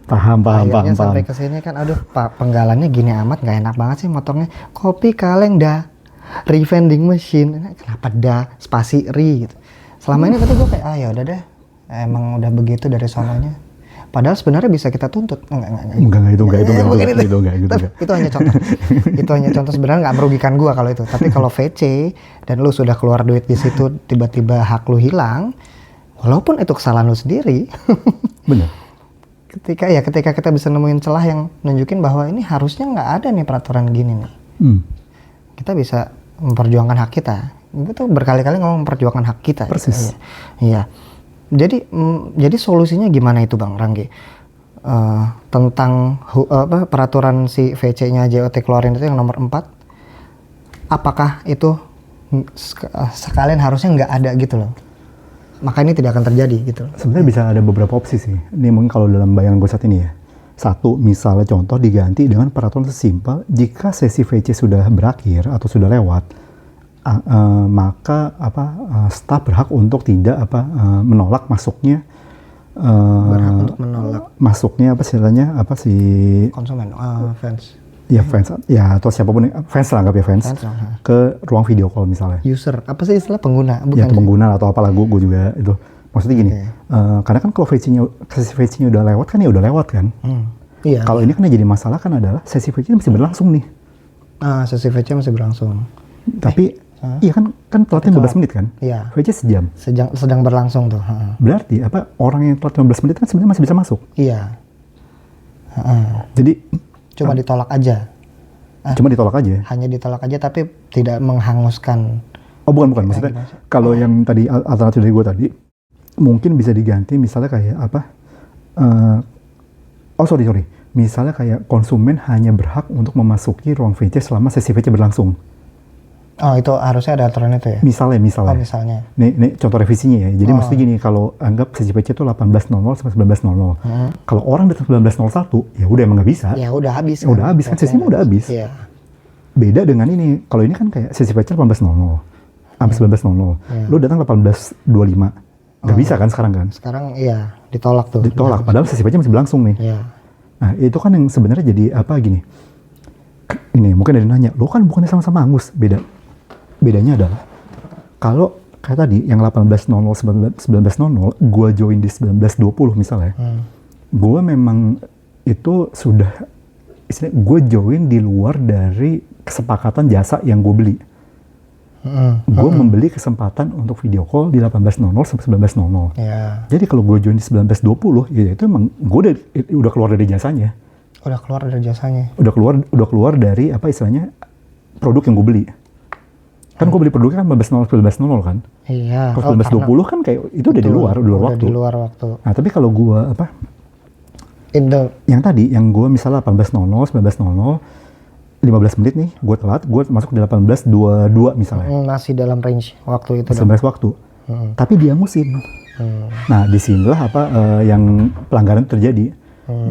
Speaker 2: Paham.
Speaker 1: Sampai kesini kan, aduh pak penggalannya gini amat, nggak enak banget sih motongnya. Kopi kaleng dah revending machine, kenapa dah spasi ri gitu. Selama ini gue kayak ya udah deh, emang udah begitu dari sononya. Padahal sebenarnya bisa kita tuntut. Enggak. Itu hanya contoh. Itu hanya contoh, sebenarnya nggak merugikan gua kalau itu. Tapi kalau VC dan lu sudah keluar duit di situ, tiba-tiba hak lu hilang, walaupun itu kesalahan lu sendiri.
Speaker 2: Benar.
Speaker 1: Ketika kita bisa nemuin celah yang nunjukin bahwa ini harusnya nggak ada nih peraturan gini nih. Kita bisa memperjuangkan hak kita. Gue tuh berkali-kali ngomong memperjuangkan hak kita.
Speaker 2: Persis.
Speaker 1: Iya. Jadi solusinya gimana itu Bang Ranggi? Tentang peraturan si VC-nya JOT keluarin itu yang nomor 4, apakah itu sekalian harusnya nggak ada gitu loh? Maka ini tidak akan terjadi gitu.
Speaker 2: Sebenarnya bisa ada beberapa opsi sih. Ini mungkin kalau dalam bayangan gue saat ini ya. Satu, misalnya contoh diganti dengan peraturan sesimpel, jika sesi VC sudah berakhir atau sudah lewat, maka staf berhak untuk tidak menolak masuknya
Speaker 1: berhak untuk menolak
Speaker 2: masuknya si
Speaker 1: konsumen fans
Speaker 2: atau siapapun fans lah, anggap ya fans ke ruang video call misalnya,
Speaker 1: user apa sih istilah pengguna
Speaker 2: bukan pengguna atau apalah gue juga itu Maksudnya gini, karena kan kalau sesi VC-nya udah lewat kan ya udah lewat kan.
Speaker 1: Iya.
Speaker 2: Kalau ini kan yang jadi masalah kan adalah sesi VC masih berlangsung nih.
Speaker 1: Sesi VC masih berlangsung.
Speaker 2: Tapi iya kan telatnya 15 menit kan?
Speaker 1: Iya.
Speaker 2: VC sejam.
Speaker 1: Sedang berlangsung tuh.
Speaker 2: Berarti apa orang yang telat 15 menit kan sebenarnya masih bisa masuk.
Speaker 1: Iya.
Speaker 2: Jadi
Speaker 1: cuma ditolak aja.
Speaker 2: Cuma ditolak aja.
Speaker 1: Hanya ditolak aja tapi tidak menghanguskan.
Speaker 2: Oh bukan. Maksudnya kalau yang tadi alternatif dari gue tadi mungkin bisa diganti misalnya kayak apa? Sorry. Misalnya kayak konsumen hanya berhak untuk memasuki ruang VC selama sesi VC berlangsung.
Speaker 1: Oh itu harusnya ada aturan itu ya?
Speaker 2: Misalnya.
Speaker 1: Oh misalnya.
Speaker 2: Nih contoh revisinya ya. Jadi maksudnya gini, kalau anggap sesi VC itu 18.00 sampai 19.00. Kalau orang datang 19.01, ya udah emang nggak bisa.
Speaker 1: Ya udah habis.
Speaker 2: Udah habis kan, sesinya udah habis.
Speaker 1: Iya.
Speaker 2: Beda dengan ini, kalau ini kan kayak sesi VC 18.00 sampai 19.00. Lu datang 18.25. Nggak bisa kan sekarang kan?
Speaker 1: Sekarang iya, ditolak tuh.
Speaker 2: Ditolak, padahal sesi VC masih berlangsung nih.
Speaker 1: Iya.
Speaker 2: Nah itu kan yang sebenarnya jadi apa gini. Ini mungkin ada yang nanya, lo kan bukannya sama-sama Angus, bedanya adalah kalau kayak tadi yang 18.00 19.00 gue join di 19.20 misalnya, gue memang itu sudah istilahnya gue join di luar dari kesepakatan jasa yang gue beli. Gue membeli kesempatan untuk video call di 18.00 sampai 19.00.
Speaker 1: Yeah.
Speaker 2: Jadi kalau gue join di 19.20, ya itu emang gue udah keluar dari jasanya.
Speaker 1: Udah keluar dari jasanya.
Speaker 2: Udah keluar dari apa istilahnya produk yang gue beli. Kan gue beli produknya kan 19.00 kan.
Speaker 1: Iya.
Speaker 2: Kalau 19.20 kan kayak itu udah di luar waktu.
Speaker 1: Di luar waktu.
Speaker 2: Nah tapi kalau gue apa? Yang tadi, yang gue misalnya 18.00, 19.00, 15 menit nih, gue telat, gue masuk di 18.22 misalnya.
Speaker 1: Masih dalam range waktu itu.
Speaker 2: Masih dalam range waktu. Tapi dia musim. Nah disinilah apa yang pelanggaran terjadi.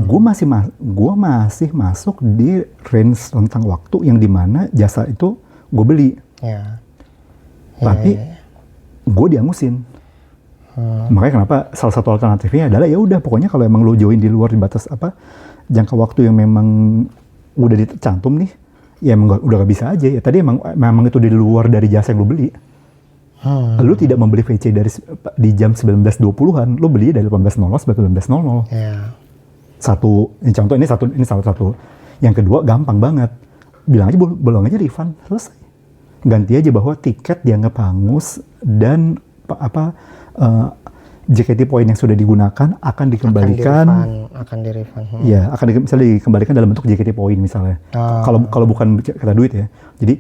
Speaker 2: Gue masih masuk di range rentang waktu yang dimana jasa itu gue beli.
Speaker 1: Ya.
Speaker 2: Tapi gue diangusin. Makanya kenapa salah satu alternatifnya adalah ya udah pokoknya kalau emang lo join di luar di batas apa jangka waktu yang memang udah dicantum nih, ya emang udah gak bisa aja ya. Tadi memang itu di luar dari jasa yang lo beli. Lo tidak membeli VC di jam 19.20-an, lo beli dari 18.00 sampai 19.00.
Speaker 1: Yeah.
Speaker 2: Contoh ini salah satu. Yang kedua gampang banget, bilang aja bolong aja refund, selesai. Ganti aja bahwa tiket dianggap hangus dan JKT point yang sudah digunakan akan dikembalikan.
Speaker 1: Akan di refund.
Speaker 2: Ya, misalnya dikembalikan dalam bentuk JKT point misalnya. Kalau bukan kata duit ya. Jadi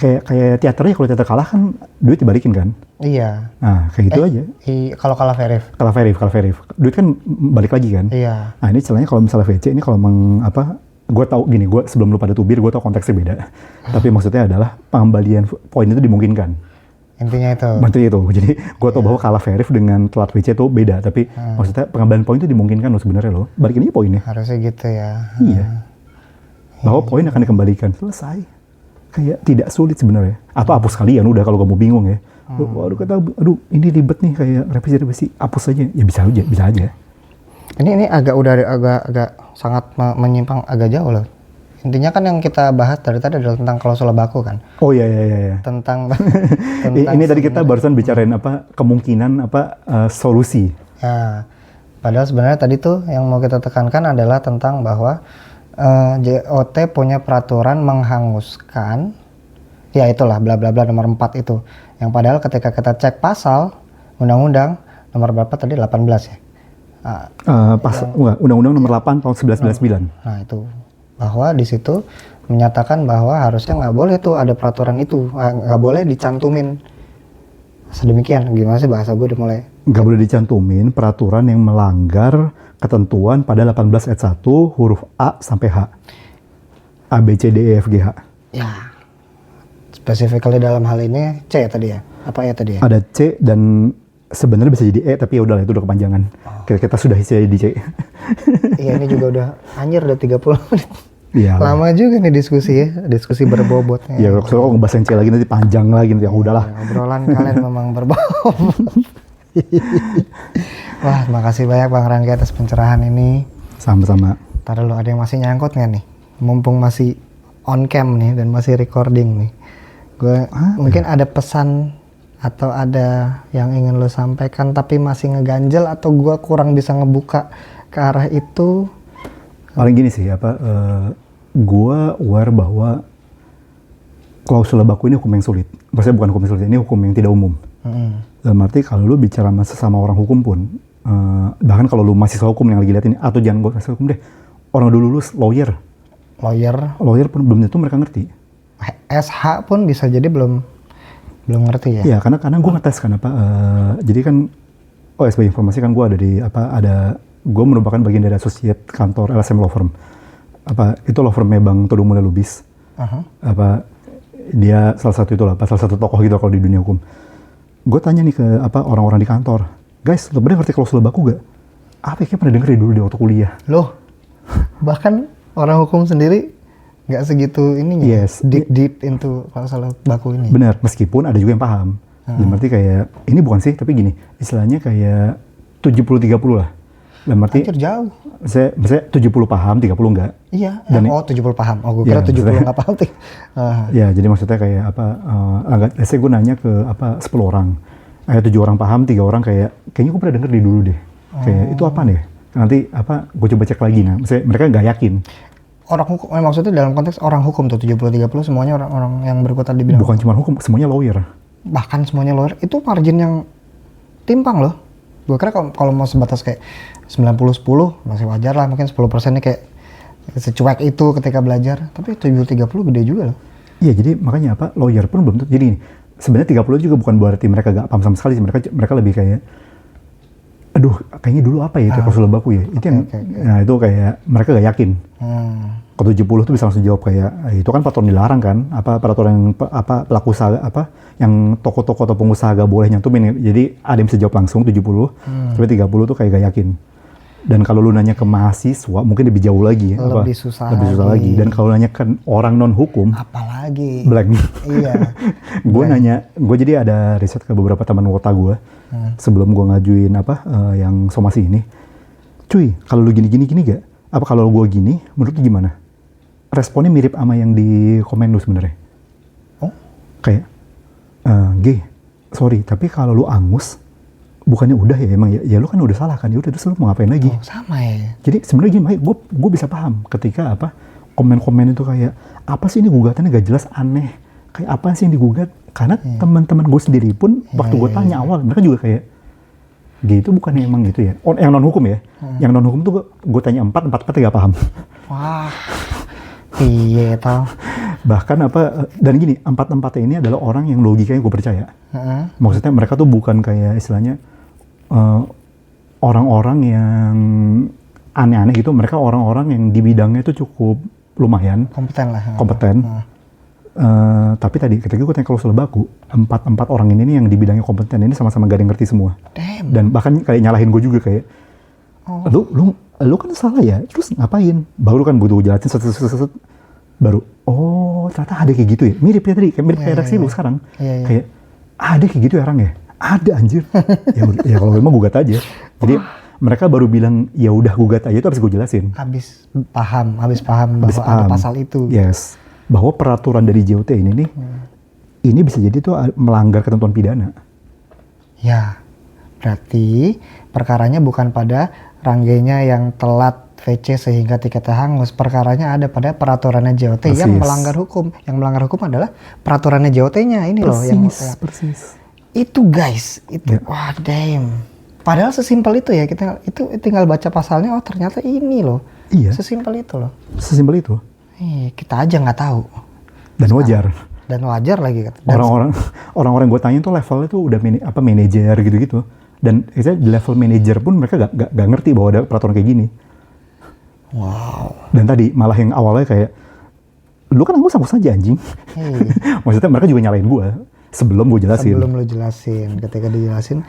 Speaker 2: kayak teaternya, kalau teater kalah kan duit dibalikin kan?
Speaker 1: Iya.
Speaker 2: Nah, kayak gitu aja.
Speaker 1: Kalau kalah verif.
Speaker 2: Kalah verif. Duit kan balik lagi kan?
Speaker 1: Iya.
Speaker 2: Nah, ini celahnya kalau misalnya VC ini kalau gue tahu gini, gue sebelum lu pada tubir, gue tahu konteksnya beda. Tapi maksudnya adalah pengembalian poin itu dimungkinkan.
Speaker 1: Intinya itu.
Speaker 2: Jadi gue tahu bahwa kalah verif dengan telat VC itu beda. Tapi maksudnya pengembalian poin itu dimungkinkan lo sebenarnya lo. Balikin aja poinnya.
Speaker 1: Harusnya gitu ya.
Speaker 2: Iya. Bahwa poin akan dikembalikan. Selesai. Kayak tidak sulit sebenarnya. Atau hapus kalian udah kalau kamu bingung ya. Aduh ini ribet nih kayak revisi. Hapus aja. Ya bisa aja.
Speaker 1: Ini agak sangat menyimpang agak jauh loh. Intinya kan yang kita bahas dari tadi adalah tentang klausul baku kan.
Speaker 2: Oh iya.
Speaker 1: Tentang
Speaker 2: ini tadi kita barusan bicarain kemungkinan solusi.
Speaker 1: Ya. Padahal sebenarnya tadi tuh yang mau kita tekankan adalah tentang bahwa JOT punya peraturan menghanguskan, ya itulah bla bla bla nomor 4 itu. Yang padahal ketika kita cek pasal undang-undang nomor berapa tadi 18 ya.
Speaker 2: Undang-undang nomor 8 tahun 1999.
Speaker 1: Nah itu bahwa di situ menyatakan bahwa harusnya nggak boleh tuh ada peraturan itu, nggak boleh dicantumin sedemikian. Gimana sih bahasa gue udah mulai?
Speaker 2: Nggak boleh dicantumin peraturan yang melanggar ketentuan pada 18 ayat 1 huruf A sampai H. A, B, C, D, E, F, G, H.
Speaker 1: Ya. Specifically dalam hal ini C ya tadi ya? Apa ya tadi ya?
Speaker 2: Ada C dan sebenarnya bisa jadi E, tapi ya udahlah itu udah kepanjangan. Kita sudah isi di C.
Speaker 1: Iya, ini juga udah anjir udah 30 menit.
Speaker 2: Iya.
Speaker 1: Lama juga nih diskusi berbobotnya.
Speaker 2: Iya, kalau ngebahas yang C lagi nanti panjang lagi nanti. Udahlah.
Speaker 1: Ya, obrolan kalian memang berbobot. Wah, makasih banyak Bang Rangga atas pencerahan ini.
Speaker 2: Sama-sama.
Speaker 1: Ntar dulu, ada yang masih nyangkut nggak nih? Mumpung masih on cam nih dan masih recording nih. Gue mungkin ada pesan Atau ada yang ingin lo sampaikan tapi masih ngeganjel, atau gua kurang bisa ngebuka ke arah itu?
Speaker 2: Paling gini sih, gua aware bahwa klausul baku ini hukum yang sulit. Maksudnya bukan hukum yang sulit, ini hukum yang tidak umum. Dalam arti kalau lu bicara sama sesama orang hukum pun, bahkan kalau lu mahasiswa hukum yang lagi lihat ini, atau jangan gue mahasiswa hukum deh, orang dulu lulus lawyer pun belum tentu mereka ngerti.
Speaker 1: SH pun bisa jadi belum ngerti ya?
Speaker 2: Iya, karena gue ngetes kan jadi kan, sebagai informasi kan gue gue merupakan bagian dari associate kantor LSM Law Firm. Itu law firmnya Bang Todung Mulya Lubis. Dia salah satu tokoh gitu kalau di dunia hukum. Gue tanya nih ke orang-orang di kantor, guys, lo pernah ngerti klausul baku gak? Kayaknya pernah denger dulu di waktu kuliah.
Speaker 1: Loh, bahkan orang hukum sendiri nggak segitu ininya,
Speaker 2: yes.
Speaker 1: deep into klausul baku ini.
Speaker 2: Benar, meskipun ada juga yang paham. Berarti kayak, ini bukan sih, tapi gini, istilahnya kayak 70-30 lah. Berarti
Speaker 1: jauh.
Speaker 2: Misalnya 70 paham, 30 enggak.
Speaker 1: Iya, 70 paham. Gue kira 70 nggak paham.
Speaker 2: Ya, jadi maksudnya kayak saya gue nanya ke 10 orang. 7 orang paham, 3 orang kayaknya gue pernah denger di dulu deh. Kayak itu apa nih? Nanti gue coba cek lagi. Nah, misalnya mereka nggak yakin.
Speaker 1: Orang hukum, maksudnya dalam konteks orang hukum tuh 70-30 semuanya orang yang berkutat di bidang
Speaker 2: bukan cuma hukum, semuanya lawyer.
Speaker 1: Bahkan semuanya lawyer, itu margin yang timpang loh. Gue kira kalau mau sebatas kayak 90-10 masih wajar lah, mungkin 10%-nya kayak secuek itu ketika belajar. Tapi 70-30 gede juga loh.
Speaker 2: Iya, jadi makanya lawyer pun belum tentu. Jadi sebenarnya 30 juga bukan berarti mereka gak paham sama sekali sih. Mereka lebih kayak, aduh kayaknya dulu apa ya itu klausul baku ya. Itu nah itu kayak mereka gak yakin. Kalau 70 tuh bisa langsung jawab kayak, itu kan peraturan dilarang kan, peraturan yang pelaku usaha yang toko-toko atau pengusaha gak boleh nyantumin. Jadi ada yang bisa jawab langsung 70, tapi 30 tuh kayak gak yakin. Dan kalau lu nanya ke mahasiswa mungkin lebih jauh lagi ya.
Speaker 1: Lebih susah
Speaker 2: lagi. Dan kalau nanya ke orang non hukum,
Speaker 1: apalagi
Speaker 2: blank.
Speaker 1: Iya.
Speaker 2: Gue jadi ada riset ke beberapa teman wota gue sebelum gue ngajuin yang somasi ini. Cuy, kalau lu gini gak? Kalau gue gini, menurut lu gimana? Responnya mirip sama yang di komen lu sebenarnya.
Speaker 1: Oh?
Speaker 2: Kayak, sorry, tapi kalau lu angus, bukannya udah ya emang ya lu kan udah salah kan, ya udah terus lu mau ngapain lagi?
Speaker 1: Oh, sama ya.
Speaker 2: Jadi sebenarnya gini, gue bisa paham ketika komen-komen itu kayak apa sih ini gugatannya gak jelas, aneh, kayak apa sih yang digugat? Karena teman-teman gue sendiri pun waktu gue tanya awal mereka juga kayak gitu, bukannya emang gitu ya? Yang non hukum ya, yang non hukum tuh gue tanya 4 gak paham.
Speaker 1: Wah, iya tau.
Speaker 2: Bahkan dan gini, 4-4 ini adalah orang yang logikanya gue percaya. Maksudnya mereka tuh bukan kayak istilahnya orang-orang yang aneh-aneh gitu. Mereka orang-orang yang di bidangnya itu cukup lumayan kompeten. Tapi tadi ketika gue tanya klausul baku, 4 orang ini nih yang di bidangnya kompeten ini sama-sama gak ada yang ngerti semua.
Speaker 1: Damn.
Speaker 2: Dan bahkan kayak nyalahin gue juga kayak, lu kan salah ya, terus ngapain? Baru kan butuh jelasin set, baru ternyata ada kayak gitu ya, mirip ya tadi, kayak mirip kayak redaksi lu sekarang. Kayak ada kayak gitu ya orang ya, ada anjir. ya kalau memang gugat aja. Jadi mereka baru bilang ya udah gugat aja, itu habis gue jelasin. Habis paham bahwa ada pasal itu. Yes, bahwa peraturan dari JOT ini nih, ini bisa jadi tuh melanggar ketentuan pidana. Ya, berarti perkaranya bukan pada ranggenya yang telat VC sehingga tiketnya hangus. Perkaranya ada pada peraturannya JOT yang melanggar hukum. Yang melanggar hukum adalah peraturannya JOT-nya ini loh. Persis. Itu guys, itu wah damn. Padahal sesimpel itu ya, kita itu tinggal baca pasalnya, oh ternyata ini loh. Iya. Sesimpel itu loh. Sesimpel itu. Kita aja nggak tahu. Dan wajar. Dan wajar lagi. Orang-orang gue tanya tuh levelnya tuh udah manajer gitu-gitu. Dan di level manajer pun mereka gak ngerti bahwa ada peraturan kayak gini. Wow. Dan tadi malah yang awalnya kayak, lu kan angus aja anjing. Maksudnya mereka juga nyalain gue sebelum gue jelasin. Sebelum lu jelasin, ketika dijelasin,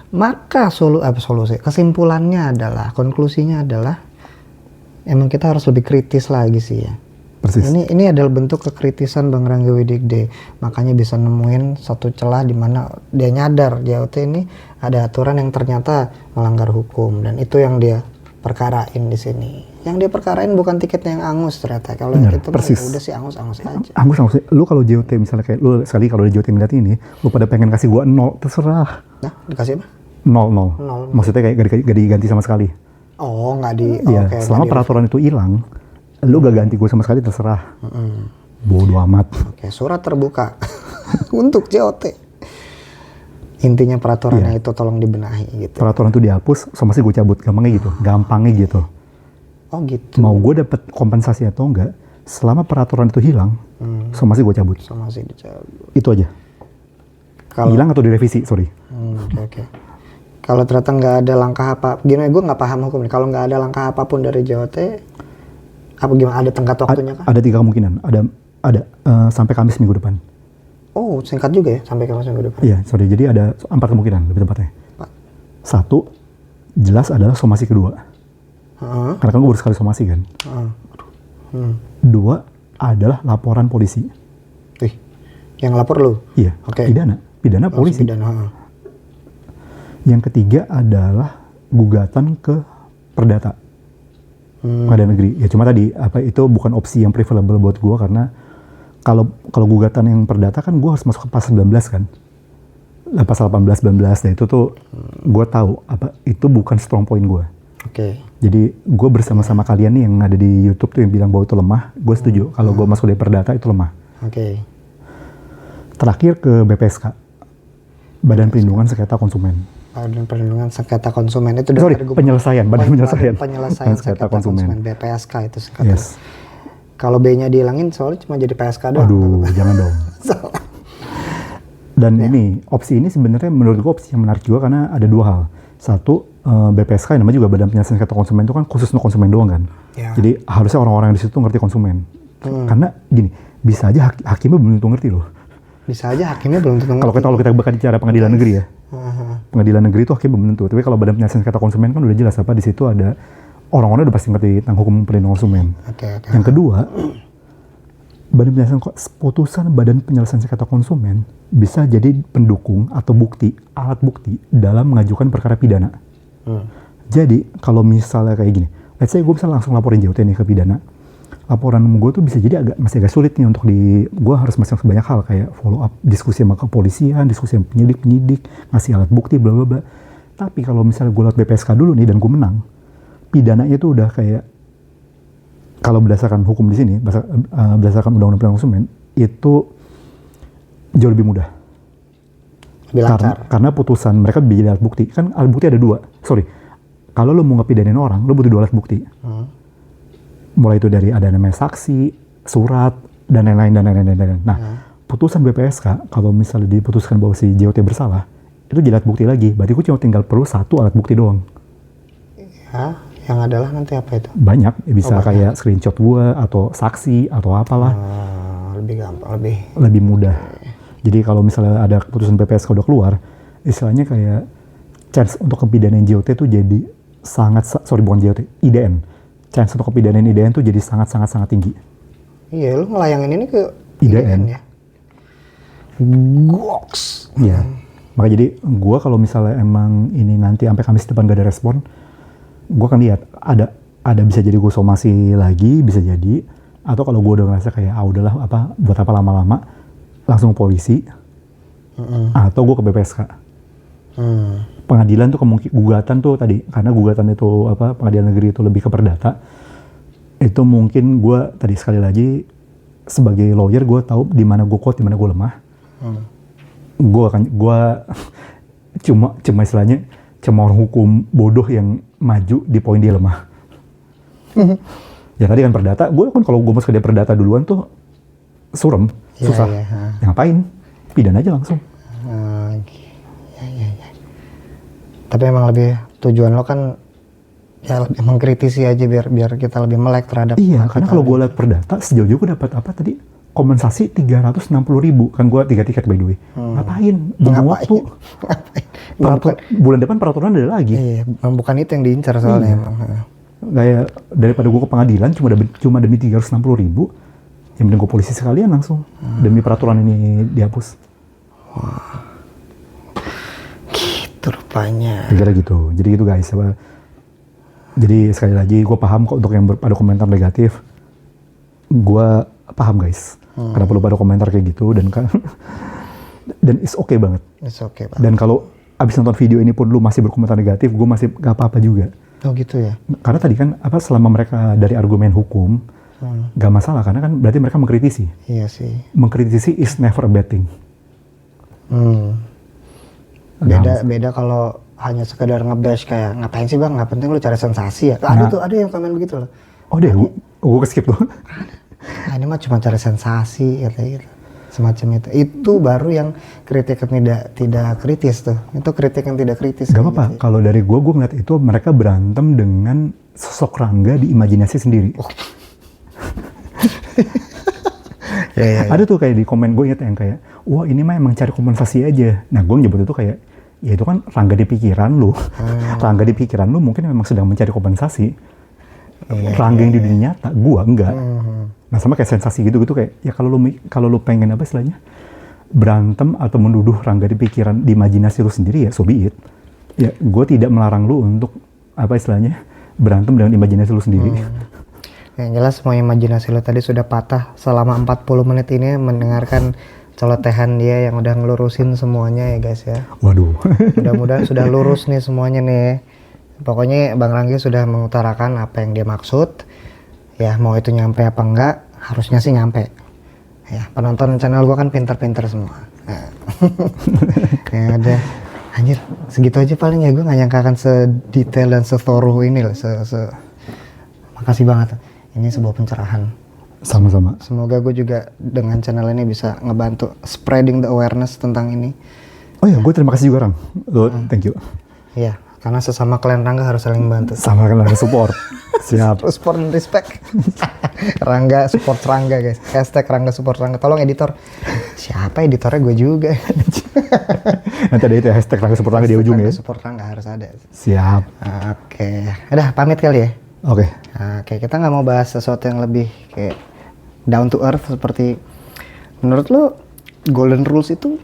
Speaker 2: maka solusi, kesimpulannya adalah, konklusinya adalah, emang kita harus lebih kritis lagi sih ya. Persis. Ini adalah bentuk kekritisan Bang Rangga Widigde. Makanya bisa nemuin satu celah di mana dia nyadar JOT ini ada aturan yang ternyata melanggar hukum, dan itu yang dia
Speaker 1: perkarain di sini. Yang dia perkarain bukan tiketnya yang angus ternyata. Kalau yang itu
Speaker 2: persis.
Speaker 1: udah sih angus-angus aja.
Speaker 2: Angus. Lu kalau JOT misalnya kayak lu sekali kalau di JOT ngeliat ini, lu pada pengen kasih gua 0, terserah.
Speaker 1: Nah, dikasih apa?
Speaker 2: 0. Maksudnya kayak gak diganti sama sekali.
Speaker 1: Oh, nggak di.
Speaker 2: Iya,
Speaker 1: Okay,
Speaker 2: selama peraturan itu hilang, lu gak ganti gua sama sekali terserah. Bodoh amat.
Speaker 1: Oke, surat terbuka untuk JOT. Intinya peraturannya itu tolong dibenahi gitu.
Speaker 2: Peraturan itu dihapus, somasi gue cabut, gampangnya gitu.
Speaker 1: Oh gitu.
Speaker 2: Mau gue dapet kompensasi atau enggak, selama peraturan itu hilang, somasi gue cabut.
Speaker 1: Somasi dicabut.
Speaker 2: Itu aja. Hilang atau direvisi, sorry.
Speaker 1: Oke. Kalau ternyata nggak ada langkah apa, gimana? Gue nggak paham hukum nih. Kalau nggak ada langkah apapun dari JOT, apa gimana? Ada tenggat waktunya kah?
Speaker 2: Ada 3 kemungkinan. Ada sampai Kamis minggu depan.
Speaker 1: Oh, singkat juga ya, sampai Kamis minggu depan.
Speaker 2: Iya, sorry. Jadi ada 4 kemungkinan lebih tepatnya. 1, jelas adalah somasi kedua. Karena kan gue baru sekali somasi kan. 2 adalah laporan polisi.
Speaker 1: Wih, yang lapor lu?
Speaker 2: Iya.
Speaker 1: Oke.
Speaker 2: Pidana polisi.
Speaker 1: Pidana.
Speaker 2: Yang ketiga adalah gugatan ke perdata. Pengadilan negeri. Ya cuma tadi itu bukan opsi yang preferable buat gue karena kalau gugatan yang perdata kan gue harus masuk ke pasal 19 kan. Pasal 18, 19 dan itu tuh gue tahu itu bukan strong point gue.
Speaker 1: Oke.
Speaker 2: Jadi gue bersama-sama kalian nih yang ada di YouTube tuh yang bilang bahwa itu lemah, gue setuju. Kalau gue masuk dari perdata itu lemah.
Speaker 1: Oke.
Speaker 2: Terakhir ke BPSK, Badan Perlindungan Sengketa Konsumen.
Speaker 1: Badan Perlindungan Sengketa Konsumen itu
Speaker 2: penyelesaian, Badan
Speaker 1: Penyelesaian Sengketa Konsumen. BPSK itu singkatnya.
Speaker 2: Yes.
Speaker 1: Kalau B-nya dihilangin soalnya cuma jadi PSK doang.
Speaker 2: Aduh, jangan dong. Dan ini opsi ini sebenarnya menurut gue opsi yang menarik juga karena ada 2 hal. Satu, BPSK yang namanya juga Badan Penyelesaian Sengketa Konsumen itu kan khusus untuk konsumen doang kan.
Speaker 1: Ya.
Speaker 2: Jadi harusnya orang-orang di situ ngerti konsumen. Karena gini, bisa aja hakimnya belum tentu ngerti loh.
Speaker 1: Bisa aja hakimnya belum tentu ngerti.
Speaker 2: Kalau kita bakal bicara pengadilan negeri ya. Pengadilan negeri itu hakim belum tentu. Tapi kalau Badan Penyelesaian Sengketa Konsumen kan udah jelas di situ ada orang-orang udah pasti ngerti tentang hukum perlindungan konsumen.
Speaker 1: Okay.
Speaker 2: Yang kedua, putusan Badan Penyelesaian Sengketa Konsumen bisa jadi pendukung atau alat bukti dalam mengajukan perkara pidana. Jadi kalau misalnya kayak gini, let's say gue bisa langsung laporin JOT nih ke pidana. Laporan gue tuh bisa jadi masih agak sulit nih untuk gue harus masih banyak hal kayak follow up, diskusi sama kepolisian, diskusi sama penyidik, ngasih alat bukti, bla bla bla. Tapi kalau misalnya gue lewat BPSK dulu nih dan gue menang, pidananya itu udah kayak kalau berdasarkan hukum di sini, berdasarkan Undang-Undang Perlindungan Konsumen itu jauh lebih mudah.
Speaker 1: Lebih lancar.
Speaker 2: Karena putusan mereka bisa alat bukti. Kan alat bukti ada 2. Sorry, kalau lo mau ngepidanain orang, lo butuh 2 alat bukti. Mulai itu dari ada namanya saksi, surat, dan lain-lain. Nah, putusan BPSK kalau misalnya diputuskan bahwa si JOT bersalah, itu jadi alat bukti lagi. Berarti gue cuma tinggal perlu 1 alat bukti doang.
Speaker 1: Ya, yang adalah nanti apa itu?
Speaker 2: Banyak, bisa kayak screenshot gue atau saksi atau apalah.
Speaker 1: Lebih gampang,
Speaker 2: lebih mudah. Jadi kalau misalnya ada keputusan BPSK udah keluar, istilahnya kayak chance untuk kepidanain JOT itu jadi bukan JOT, IDN. Chance untuk kepidanain IDN tuh jadi sangat tinggi.
Speaker 1: Iya, lu ngelayangin ini ke
Speaker 2: IDN
Speaker 1: ya? Goks.
Speaker 2: Iya. Maka jadi gue kalau misalnya emang ini nanti sampai Kamis depan gak ada respon, gue akan lihat ada bisa jadi gue somasi lagi, bisa jadi, atau kalau gue udah ngerasa kayak udahlah buat apa lama-lama, langsung polisi, atau gue ke BPSK. Pengadilan tuh gugatan tuh tadi, karena gugatan itu pengadilan negeri itu lebih ke perdata, itu mungkin gue tadi sekali lagi sebagai lawyer gue tahu di mana gue kuat, di mana gue lemah. Gue cuma istilahnya cuma orang hukum bodoh yang maju di poin dia lemah. Ya tadi kan perdata, gue kan kalau gue masuk ke perdata duluan tuh surem, susah. Ya, ngapain? Pidana aja langsung.
Speaker 1: Tapi emang lebih tujuan lo kan ya lebih mengkritisi aja biar kita lebih melek terhadap.
Speaker 2: Iya, karena kalau gue lihat perdata sejauh gue dapat tadi kompensasi 360.000 kan gue 3 tiket by the way. Ngapain? Buang waktu. Bulan depan peraturan ada lagi.
Speaker 1: Iya, bukan itu yang diincar soalnya emang.
Speaker 2: Kayak daripada gue ke pengadilan cuma demi 360.000, yang penting gue polisi sekalian langsung demi peraturan ini dihapus.
Speaker 1: Gitu rupanya.
Speaker 2: Kira gitu. Jadi gitu guys. Jadi sekali lagi gue paham kok untuk yang pada komentar negatif. Gue paham guys. Kenapa lu pada komentar kayak gitu dan kan dan it's okay banget.
Speaker 1: It's okay banget.
Speaker 2: Dan kalau abis nonton video ini pun lu masih berkomentar negatif, gue masih gak apa-apa juga.
Speaker 1: Oh gitu ya.
Speaker 2: Karena tadi kan selama mereka dari argumen hukum gak masalah karena kan berarti mereka mengkritisi.
Speaker 1: Iya sih.
Speaker 2: Mengkritisi is never a bad thing.
Speaker 1: Beda kalau hanya sekedar nge-bash kayak ngapain sih bang, nggak penting lu cari sensasi ya. Ada yang komen begitu loh.
Speaker 2: Oh deh, gue skip tuh.
Speaker 1: Ini mah cuma cari sensasi gitu. Semacam itu baru yang kritik yang tidak kritis tuh. Itu kritik yang tidak kritis.
Speaker 2: Gak apa-apa. Gitu. Kalau dari gue ngeliat itu mereka berantem dengan sosok Rangga di imajinasi sendiri. Ya. Ada tuh kayak di komen gue inget yang kayak, wah ini mah emang cari kompensasi aja. Nah gue nyebut itu kayak, ya itu kan Rangga di pikiran lu. Rangga di pikiran lu mungkin memang sedang mencari kompensasi. Rangga yang di dunia nyata, gue enggak. Nah sama kayak sensasi gitu kayak, ya kalau lu pengen apa istilahnya, berantem atau menuduh Rangga di pikiran, di imajinasi lu sendiri ya so be it. Ya gue tidak melarang lu untuk apa istilahnya, berantem dengan imajinasi lu sendiri.
Speaker 1: Yang jelas semua imajinasi lo tadi sudah patah selama 40 menit ini mendengarkan celotehan dia yang udah ngelurusin semuanya ya guys ya.
Speaker 2: Waduh.
Speaker 1: Mudah-mudahan sudah lurus nih semuanya nih. Pokoknya Bang Rangga sudah mengutarakan apa yang dia maksud. Ya mau itu nyampe apa enggak, harusnya sih nyampe. Ya penonton channel gua kan pinter-pinter semua. Ya ada. Anjir segitu aja paling ya, gue gak nyangka akan sedetail dan sethorough ini loh. Makasih banget. Ini sebuah pencerahan.
Speaker 2: Sama-sama.
Speaker 1: Semoga gue juga dengan channel ini bisa ngebantu spreading the awareness tentang ini.
Speaker 2: Oh ya, gue terima kasih juga Rang. Thank you.
Speaker 1: Iya, karena sesama klien Rangga harus saling bantu.
Speaker 2: Sama Rangga support. Siap.
Speaker 1: Support and respect. Rangga support Rangga guys. Hashtag Rangga support Rangga. Tolong editor. Siapa editornya? Gue juga.
Speaker 2: Nanti ada itu ya, hashtag Rangga support Rangga di ujung ya.
Speaker 1: Support Rangga harus ada.
Speaker 2: Siap.
Speaker 1: Oke. Udah pamit kali ya.
Speaker 2: Oke.
Speaker 1: Oke, kita nggak mau bahas sesuatu yang lebih kayak down to earth seperti menurut lo golden rules itu